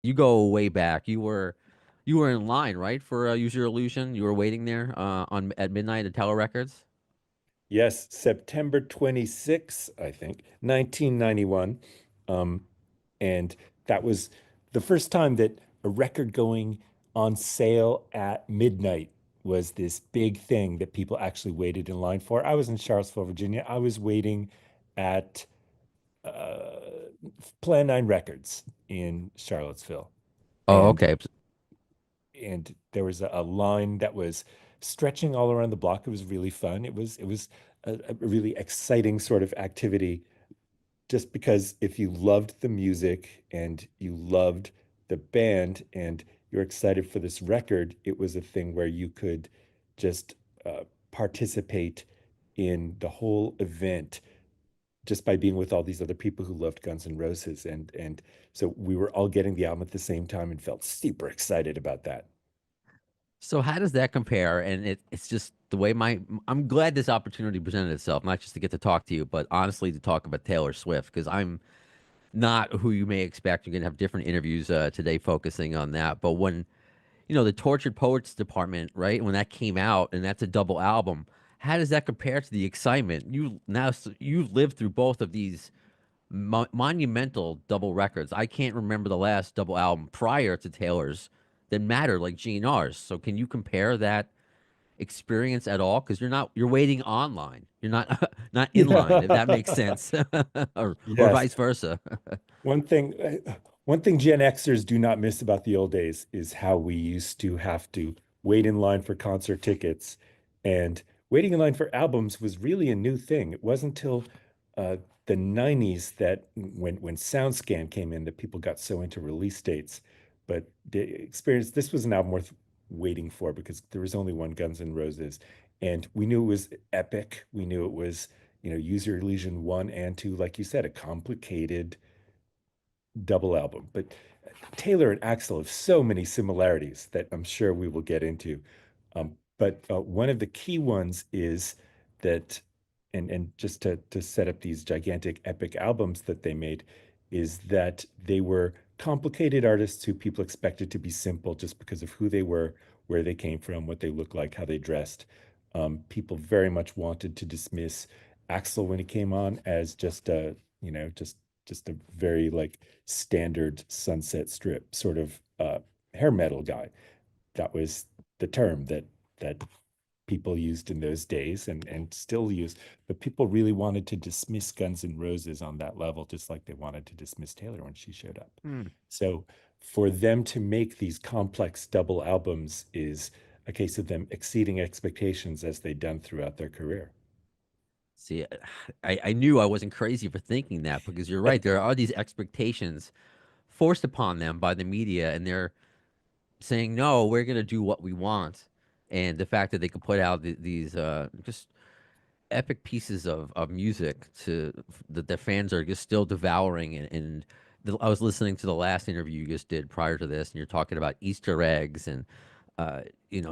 you go way back. You were in line, right, for Use Your Illusion. You were waiting there on at midnight at Tower Records. Yes, September 26th, I think, 1991. Um, and that was the first time that a record going on sale at midnight was this big thing that people actually waited in line for. I was in Charlottesville, Virginia. I was waiting at uh, Plan 9 Records in Charlottesville. Oh, And okay. there was a line that was stretching all around the block. It was really fun. It was a really exciting sort of activity just because if you loved the music and you loved the band and you're excited for this record, it was a thing where you could just participate in the whole event just by being with all these other people who loved Guns N' Roses. And so we were all getting the album at the same time and felt super excited about that. So how does that compare? And it's just the way I'm glad this opportunity presented itself, not just to get to talk to you, but honestly to talk about Taylor Swift, because I'm not who you may expect. You're gonna have different interviews today focusing on that. But when the Tortured Poets Department, right? When that came out, and that's a double album, how does that compare to the excitement? You've lived through both of these monumental double records. I can't remember the last double album prior to Taylor's that mattered like GNR's. So can you compare that experience at all? Because you're waiting online. You're not not in line, if that makes Yeah. sense, or Yes. vice versa. One thing, one thing Gen Xers do not miss about the old days is how we used to have to wait in line for concert tickets, and waiting in line for albums was really a new thing. It wasn't until uh, the 90s that when SoundScan came in that people got so into release dates. But the experience, this was an album worth waiting for because there was only one Guns N' Roses, and we knew it was epic. We knew it was, Use Your Illusion 1 and 2, like you said, a complicated double album. But Taylor and Axl have so many similarities that I'm sure we will get into. But one of the key ones is that, and just to set up these gigantic epic albums that they made, is that they were complicated artists who people expected to be simple just because of who they were, where they came from, what they looked like, how they dressed. People very much wanted to dismiss Axl when he came on as just a, just a very like standard Sunset Strip sort of hair metal guy. That was the term that people used in those days and still use. But people really wanted to dismiss Guns N' Roses on that level, just like they wanted to dismiss Taylor when she showed up. Hmm. So for them to make these complex double albums is a case of them exceeding expectations as they'd done throughout their career. See, I knew I wasn't crazy for thinking that because you're right. There are these expectations forced upon them by the media, and they're saying, no, we're going to do what we want. And the fact that they could put out these just epic pieces of music that their fans are just still devouring. I was listening to the last interview you just did prior to this, and you're talking about Easter eggs and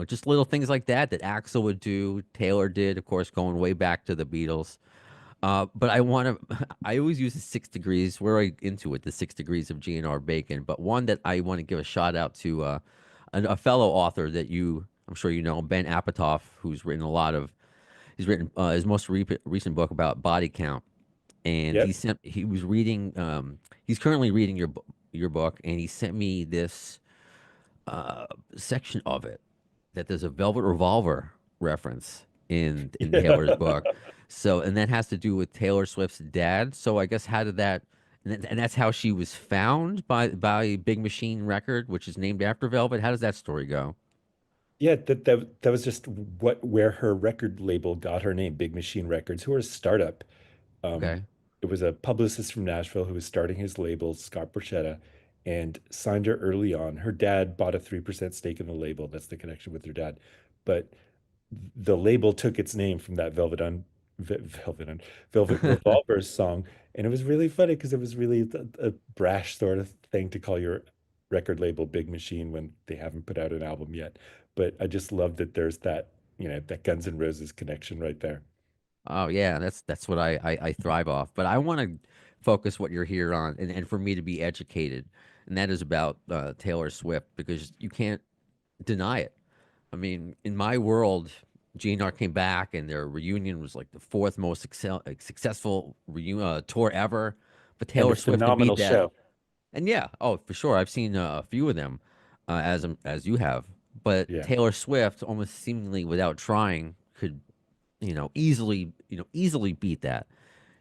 just little things like that Axl would do, Taylor did, of course, going way back to the Beatles. But I always use the 6 degrees. We're right into it, the 6 degrees of GNR Bacon. But one that I want to give a shout out to a fellow author that I'm sure you know, Ben Apatow, he's written his most recent book about body count. And Yep. he's currently reading your book, and he sent me this section of it that there's a Velvet Revolver reference in Taylor's book. So, and that has to do with Taylor Swift's dad. So, I guess how did that? And that's how she was found by Big Machine Record, which is named after Velvet. How does that story go? Yeah, that was just where her record label got her name, Big Machine Records, who are a startup. Um, Okay. it was a publicist from Nashville who was starting his label, Scott Borchetta, and signed her early on. Her dad bought a 3% stake in the label. That's the connection with her dad. But the label took its name from that Velvet Revolver song. And it was really funny because it was really a brash sort of thing to call your record label Big Machine when they haven't put out an album yet. But I just love that there's that, that Guns N' Roses connection right there. Oh yeah, that's what I thrive off. But I want to focus what you're here on, and for me to be educated. and that is about Taylor Swift because you can't deny it. I mean, in my world, GNR came back and their reunion was like the fourth most successful tour ever. But And a Taylor Swift to phenomenal beat that, show. and yeah, oh for sure, I've seen a few of them, as you have. But Yeah. Taylor Swift, almost seemingly without trying, could easily beat that.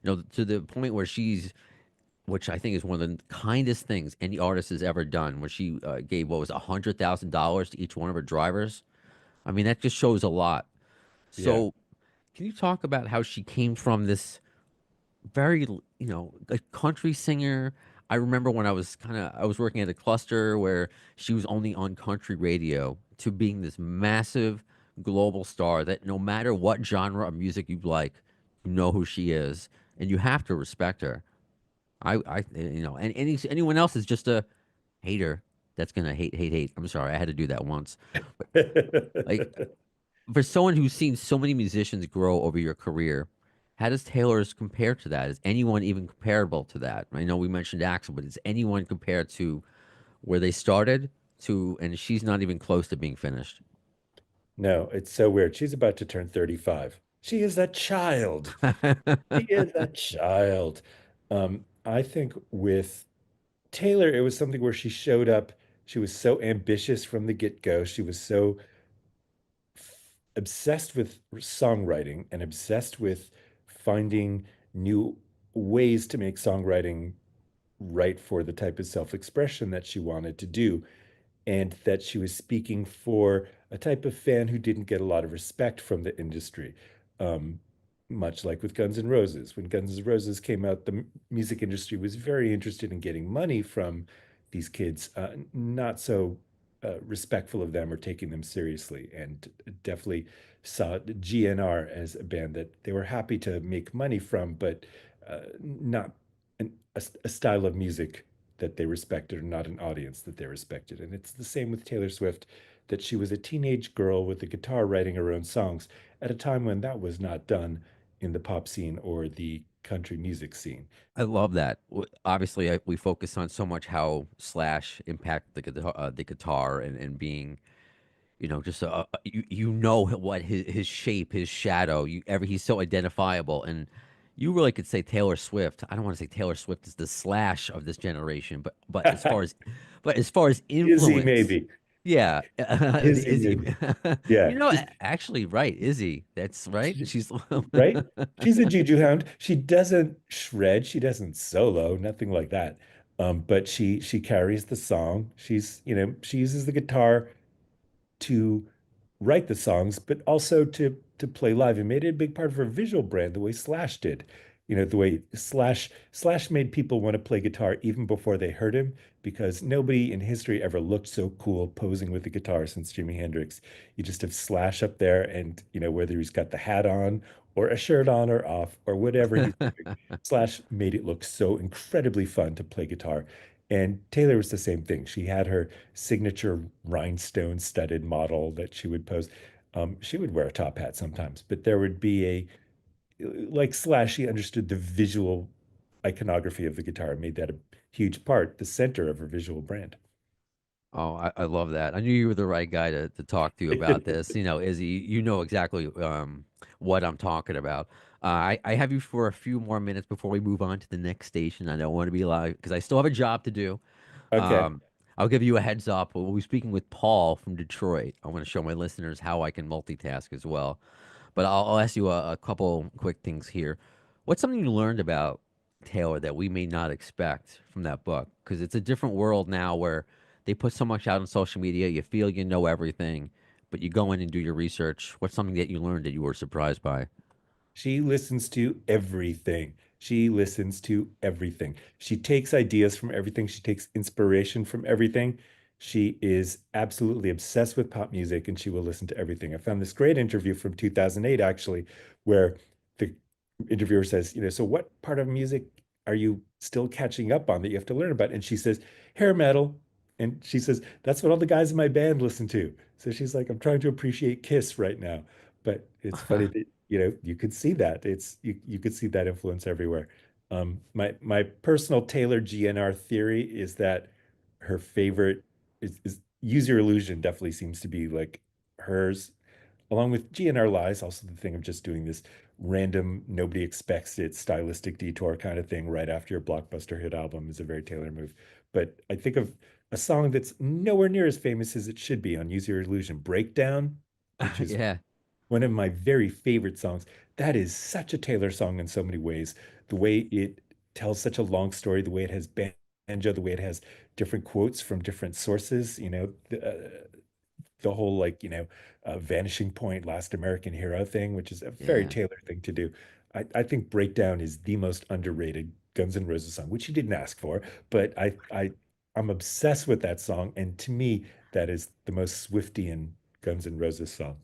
To the point where which I think is one of the kindest things any artist has ever done, where she gave what was $100,000 to each one of her drivers. I mean, that just shows a lot. Yeah. So, can you talk about how she came from this very, a country singer? I remember when I was working at a cluster where she was only on country radio to being this massive global star that no matter what genre of music you like, you know who she is, and you have to respect her. And anyone else is just a hater that's gonna hate, hate, hate. I'm sorry, I had to do that once. But like, for someone who's seen so many musicians grow over your career, how does Taylor's compare to that? Is anyone even comparable to that? I know we mentioned Axel, but is anyone compared to where they started to, and she's not even close to being finished? No, it's so weird. She's about to turn 35. She is a child. She is a child. I think with Taylor, it was something where she showed up. She was so ambitious from the get-go. She was so obsessed with songwriting and obsessed with finding new ways to make songwriting right for the type of self-expression that she wanted to do, and that she was speaking for a type of fan who didn't get a lot of respect from the industry. Um, Much like with Guns N' Roses. When Guns N' Roses came out, the music industry was very interested in getting money from these kids, not so respectful of them or taking them seriously, and definitely saw GNR as a band that they were happy to make money from, but not a style of music that they respected, or not an audience that they respected. And it's the same with Taylor Swift, that she was a teenage girl with a guitar writing her own songs at a time when that was not done in the pop scene or the country music scene. I love that. Obviously, we focus on so much how Slash impacted the guitar, and being just what his shape, his shadow, he's so identifiable. And you really could say Taylor Swift. I don't want to say Taylor Swift is the Slash of this generation, but as far as Izzy, influence, maybe. yeah, the Izzy, Izzy. maybe. Yeah. Actually, right, Izzy. That's right. She's Right? She's a juju hound. She doesn't shred, she doesn't solo, nothing like that. But she carries the song. She uses the guitar to write the songs, but also to play live, and made it a big part of her visual brand, the way Slash did. The way Slash made people want to play guitar even before they heard him, because nobody in history ever looked so cool posing with the guitar since Jimi Hendrix. You just have Slash up there, and whether he's got the hat on or a shirt on or off or whatever he's doing, Slash made it look so incredibly fun to play guitar. And Taylor was the same thing. She had her signature rhinestone studded model that she would pose. She would wear a top hat sometimes, but there would be like Slash, she understood the visual iconography of the guitar, made that a huge part, the center of her visual brand. Oh, I love that. I knew you were the right guy to talk to about this. Izzy, you know exactly what I'm talking about. I have you for a few more minutes before we move on to the next station. I don't want to be live because I still have a job to do. Okay. Um, I'll give you a heads up. We'll be speaking with Paul from Detroit. I want to show my listeners how I can multitask as well. But I'll ask you a couple quick things here. What's something you learned about Taylor that we may not expect from that book? Because it's a different world now where they put so much out on social media. You feel you know everything, but you go in and do your research. What's something that you learned that you were surprised by? She listens to everything. She listens to everything. She takes ideas from everything. She takes inspiration from everything. She is absolutely obsessed with pop music, and she will listen to everything. I found this great interview from 2008, actually, where the interviewer says, so what part of music are you still catching up on that you have to learn about? And she says, hair metal. And she says, that's what all the guys in my band listen to. So she's like, I'm trying to appreciate Kiss right now. But it's funny that you could see that. You could see that influence everywhere. My personal Taylor GNR theory is that her favorite is Use Your Illusion definitely seems to be like hers, along with GNR Lies, also the thing of just doing this random, nobody expects it, stylistic detour kind of thing right after your blockbuster hit album is a very Taylor move. But I think of a song that's nowhere near as famous as it should be on Use Your Illusion, Breakdown, which is Yeah, one of my very favorite songs. That is such a Taylor song in so many ways. The way it tells such a long story, the way it has banjo, the way it has different quotes from different sources, the whole like, Vanishing Point, Last American Hero thing, which is a very yeah. Taylor thing to do. I think Breakdown is the most underrated Guns N' Roses song, which he didn't ask for, but I'm obsessed with that song. And to me, that is the most Swiftian Guns N' Roses song.